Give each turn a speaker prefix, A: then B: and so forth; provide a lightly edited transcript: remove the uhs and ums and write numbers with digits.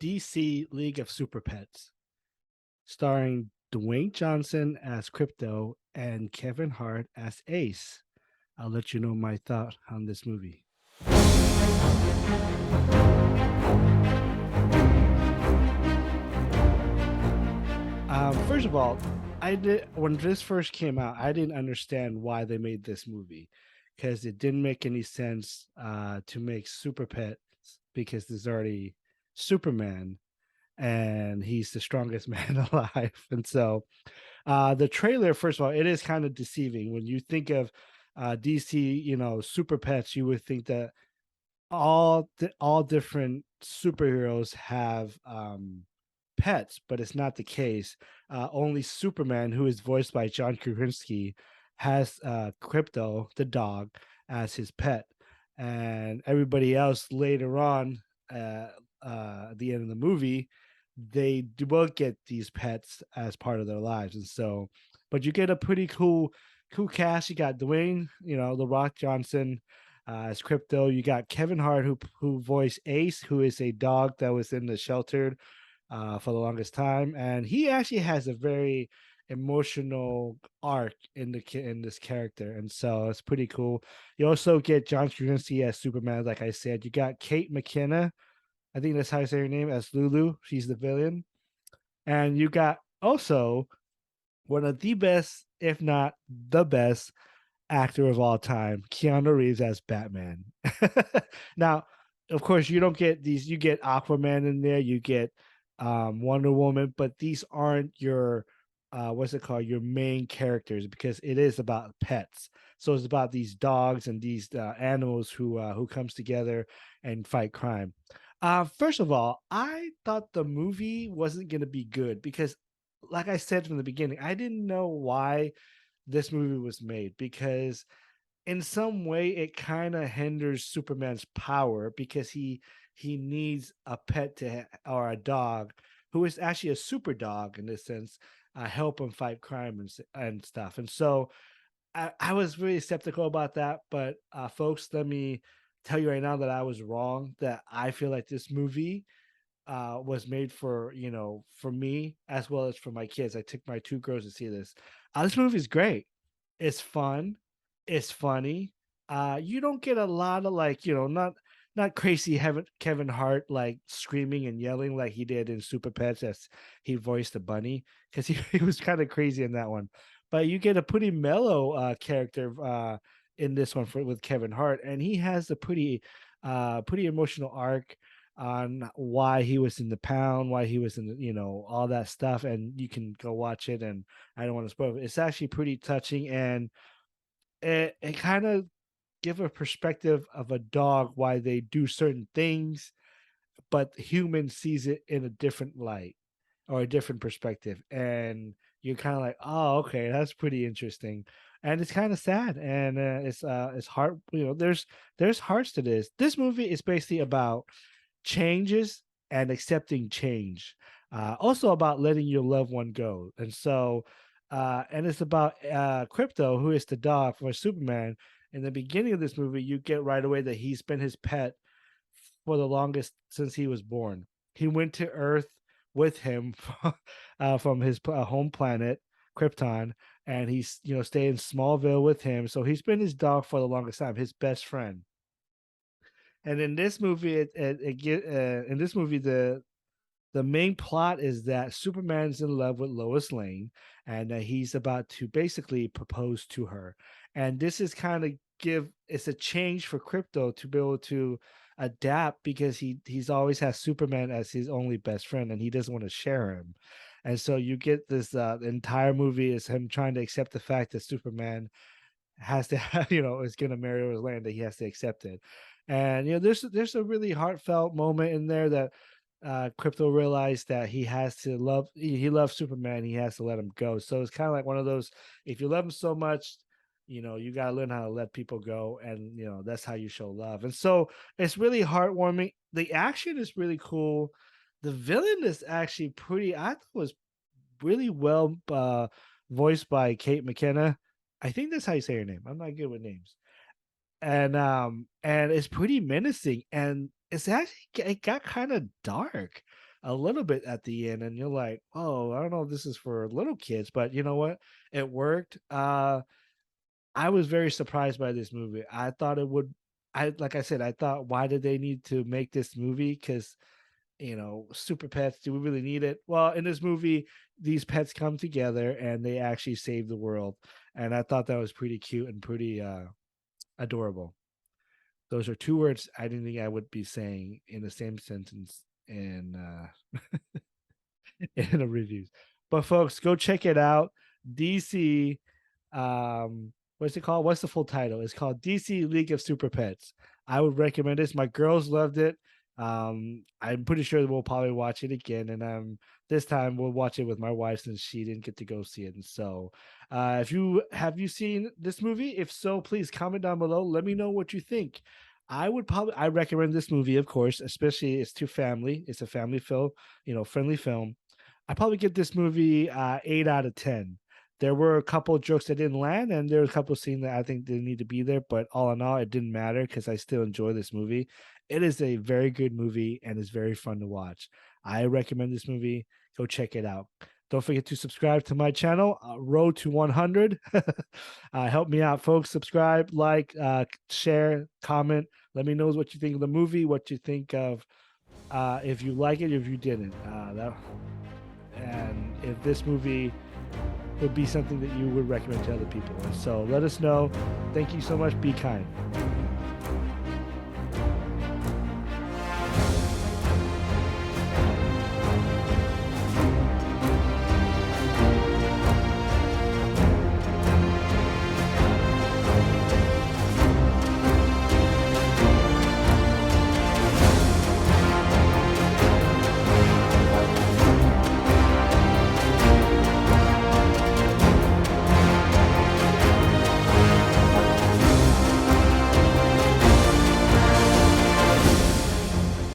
A: DC League of Super Pets, starring Dwayne Johnson as Crypto and Kevin Hart as Ace. I'll let you know my thought on this movie. First of all, I did when this first came out, I didn't understand why they made this movie because it didn't make any sense to make Super Pets because there's already Superman and he's the strongest man alive. And so the trailer, first of all, it is kind of deceiving. When you think of DC, Super Pets, you would think that all different superheroes have pets, but it's not the case. Only Superman, who is voiced by John Krasinski, has Crypto, the dog, as his pet, and everybody else later on, uh, at the end of the movie, they will get these pets as part of their lives, and so, but you get a pretty cool cast. You got Dwayne, the Rock Johnson, as Crypto. You got Kevin Hart, who voiced Ace, who is a dog that was in the shelter for the longest time, and he actually has a very emotional arc in this character, and so it's pretty cool. You also get John Krasinski as Superman, like I said. You got Kate McKinnon, I think that's how you say her name, as Lulu. She's the villain, and you got also one of the best, if not the best, actor of all time, Keanu Reeves as Batman. Now, of course, you don't get these. You get Aquaman in there. You get Wonder Woman, but these aren't your what's it called? Your main characters, because it is about pets. So it's about these dogs and these animals who comes together and fight crime. First of all, I thought the movie wasn't going to be good because, like I said from the beginning, I didn't know why this movie was made, because in some way it kind of hinders Superman's power because he needs a pet or a dog who is actually a super dog in this sense, help him fight crime and stuff. And so I was really skeptical about that, but folks, let me tell you right now that I was wrong. That I feel like this movie was made for for me as well as for my kids. I took my two girls to see this. This movie is great. It's fun. It's funny. You don't get a lot of, like, not crazy Kevin Hart like screaming and yelling like he did in Super Pets as he voiced the bunny, because he was kind of crazy in that one. But you get a pretty mellow character in this one with Kevin Hart, and he has a pretty emotional arc on why he was in the pound, why he was in all that stuff, and you can go watch it. And I don't want to spoil it. It's actually pretty touching, and it kind of give a perspective of a dog why they do certain things, but human sees it in a different light or a different perspective, and you're kind of like, oh, okay, that's pretty interesting. And it's kind of sad, and it's hard. There's hearts to this. This movie is basically about changes and accepting change. Also about letting your loved one go. And so, and it's about Crypto, who is the dog for Superman. In the beginning of this movie, you get right away that he's been his pet for the longest since he was born. He went to Earth with him from his home planet, Krypton, and he's stayed in Smallville with him. So he's been his dog for the longest time, his best friend. And in this movie, in this movie, the main plot is that Superman's in love with Lois Lane, and that he's about to basically propose to her. And this is kind of it's a change for Crypto to be able to adapt, because he's always has Superman as his only best friend, and he doesn't want to share him. And so you get this the entire movie is him trying to accept the fact that Superman has to have, is gonna marry Lois Lane, that he has to accept it. And there's a really heartfelt moment in there that Crypto realized that he loves Superman, he has to let him go. So it's kind of like one of those, if you love him so much, you gotta learn how to let people go, and that's how you show love. And so it's really heartwarming. The action is really cool. The villain is actually I thought was really well voiced by Kate McKenna. I think that's how you say her name. I'm not good with names. And it's pretty menacing, and it got kind of dark. a little bit at the end, and you're like, oh, I don't know if this is for little kids, but you know what? It worked. I was very surprised by this movie. I thought it would. I like I said, I thought, why did they need to make this movie? Because super pets. Do we really need it? Well, in this movie, these pets come together and they actually save the world, and I thought that was pretty cute and pretty adorable. Those are two words I didn't think I would be saying in the same sentence in in the reviews. But folks, go check it out. DC, what's it called? What's the full title? It's called DC League of Super Pets. I would recommend this. My girls loved it. I'm pretty sure we'll probably watch it again, and this time we'll watch it with my wife since she didn't get to go see it. And so, if you seen this movie? If so, please comment down below. Let me know what you think. I recommend this movie, of course, especially it's to family. It's a family film, friendly film. I probably give this movie 8 out of 10. There were a couple of jokes that didn't land, and there were a couple of scenes that I think didn't need to be there. But all in all, it didn't matter because I still enjoy this movie. It is a very good movie and it's very fun to watch. I recommend this movie. Go check it out. Don't forget to subscribe to my channel, Road to 100. Help me out, folks. Subscribe, like, share, comment. Let me know what you think of the movie, what you think of if you like it, if you didn't. And if this movie would be something that you would recommend to other people. So let us know. Thank you so much. Be kind.